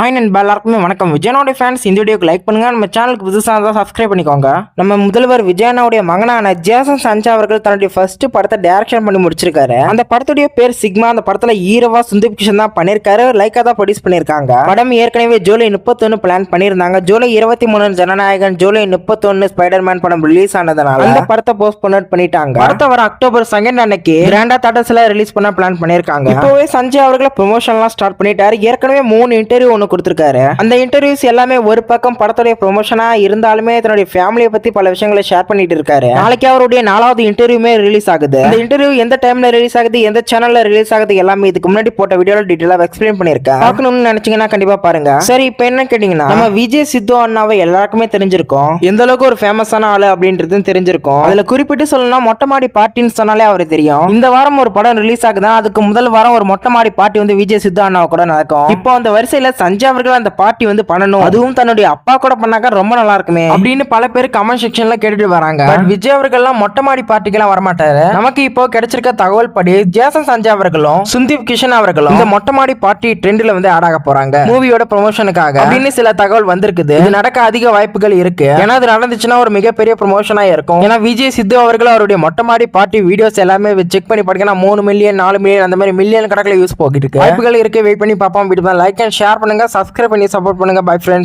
Hi நண்பா, எல்லாருக்குமே வணக்கம். விஜயனுடைய ஃபேன்ஸ் இந்த வீடியோக்கு லைக் பண்ணுங்க. நம்ம சேனலுக்கு புதுசாக இருந்தால் சப்ஸ்கிரைப் பண்ணிக்கோங்க. நம்ம முதல்வர் விஜயனுடைய மகனான ஜேசன் சஞ்சா அவர்கள் தன்னுடைய ஃபர்ஸ்ட் படத்தை டைரக்ஷன் பண்ணி முடிச்சிருக்காரு. அந்த படத்துடைய பேர் சிக்மா. அந்த படத்துல ஹீரோவா சுந்தீப் கிஷன் தான் பண்ணிருக்காரு. லைக்கா தான் ப்ரொடியூஸ் பண்ணிருக்காங்க. படம் ஏற்கனவே ஜூலை 31 பிளான் பண்ணிருந்தாங்க. ஜூலை 23 ஜனநாயகன், ஜூலை 31 ஸ்பைடர்மேன் படம் ரிலீஸ் ஆனதுனால அந்த படத்தை போஸ்ட்போன் பண்ணிட்டாங்க. படத்தை வர அக்டோபர் 2 அன்னைக்கு கிராண்டா தேட்டர்ஸ்ல ரிலீஸ் பண்ண பிளான் பண்ணிருக்காங்க. இப்போவே சஞ்சய் அவர்களை ப்ரொமோஷன்லாம் ஸ்டார்ட் பண்ணிட்டாரு. ஏற்கனவே 3 இன்டர்வியூ கொடுத்திருக்காரு. அந்த இன்டர்வியூஸ் எல்லாமே ஒரு பக்கம் படத்துடைய ப்ரொமோஷனா இருந்தாலுமே தன்னுடைய ஃபேமிலியை பத்தி பல விஷயங்களை ஷேர் பண்ணிட்டு இருக்காரு. நாளைக்கு அவருடைய 4வது இன்டர்வியூமே ரிலீஸ் ஆகுது. இந்த இன்டர்வியூ எந்த டைம்ல ரிலீஸ் ஆகுது, எந்த சேனல்ல ரிலீஸ் ஆகுது எல்லாமே இதுக்கு முன்னாடி போட்ட வீடியோல டீடைலா எக்ஸ்பிளைன் பண்ணிருக்கேன். பார்க்கணும்னு நினைச்சீங்கன்னா கண்டிப்பா பாருங்க. சரி, இப்போ என்ன கேட்டீங்கன்னா, நம்ம விஜய் சித்து அண்ணாவை எல்லாருக்குமே தெரிஞ்சிருக்கும். எந்த அளவுக்கு ஒரு ஃபேமஸான ஆளு அப்படின்றது தெரிஞ்சிருக்கும். அதுல குறிப்பிட்டு சொல்லணும்னா மொட்டை மாடி பார்ட்டின்னு சொன்னாலே அவருக்கு தெரியும். இந்த வாரம் ஒரு படம் ரிலீஸ் ஆகுது. அதுக்கு முதல் வாரம் ஒரு மொட்டை மாடி பார்ட்டி வந்து விஜய் சித்து அண்ணாவை கூட நடக்கும். இப்போ அந்த வரிசையில சஞ்சய் அவர்கள் அந்த பார்ட்டி வந்து பண்ணணும், அதுவும் தன்னுடைய அப்பா கூட பண்ணாக்க ரொம்ப நல்லா இருக்குமே அப்படின்னு பல பேர் கமெண்ட் செக்ஷன்ல கேட்டுட்டு வராங்க. விஜய் அவர்கள்லாம் மொட்டை மாடி பார்ட்டிக்கெல்லாம் வரமாட்டாரு. நமக்கு இப்போ கிடைச்சிருக்க தகவல் படி ஜேசன் சஞ்சய் அவர்களும் சுந்தீப் கிஷன் அவர்களும் இந்த மொட்டை மாடி பார்ட்டி ட்ரெண்ட்ல வந்து ஆட் ஆக போறாங்க மூவியோட ப்ரமோஷனுக்காக அப்படின்னு சில தகவல் வந்திருக்குது. இது நடக்க அதிக வாய்ப்புகள் இருக்கு. ஏன்னா அது நடந்துச்சுன்னா ஒரு மிகப்பெரிய ப்ரமோஷனா இருக்கும். ஏன்னா விஜய் சித்து அவர்கள் அவருடைய மொட்டை மாடி பார்ட்டி வீடியோஸ் எல்லாமே செக் பண்ணி படிக்கணும். 3 மில்லியன் 4 மில்லியன் அந்த மாதிரி மில்லியன் கணக்கில் யூஸ் போகிட்டு இருக்கு. வாய்ப்புகள் இருக்கு. வெயிட் பண்ணி பார்ப்போம். வீடியோ லைக் அண்ட் ஷேர் பண்ணுங்க, சப்ஸ்கிரைப் பண்ணி சப்போர்ட் பண்ணுங்க. Bye friends.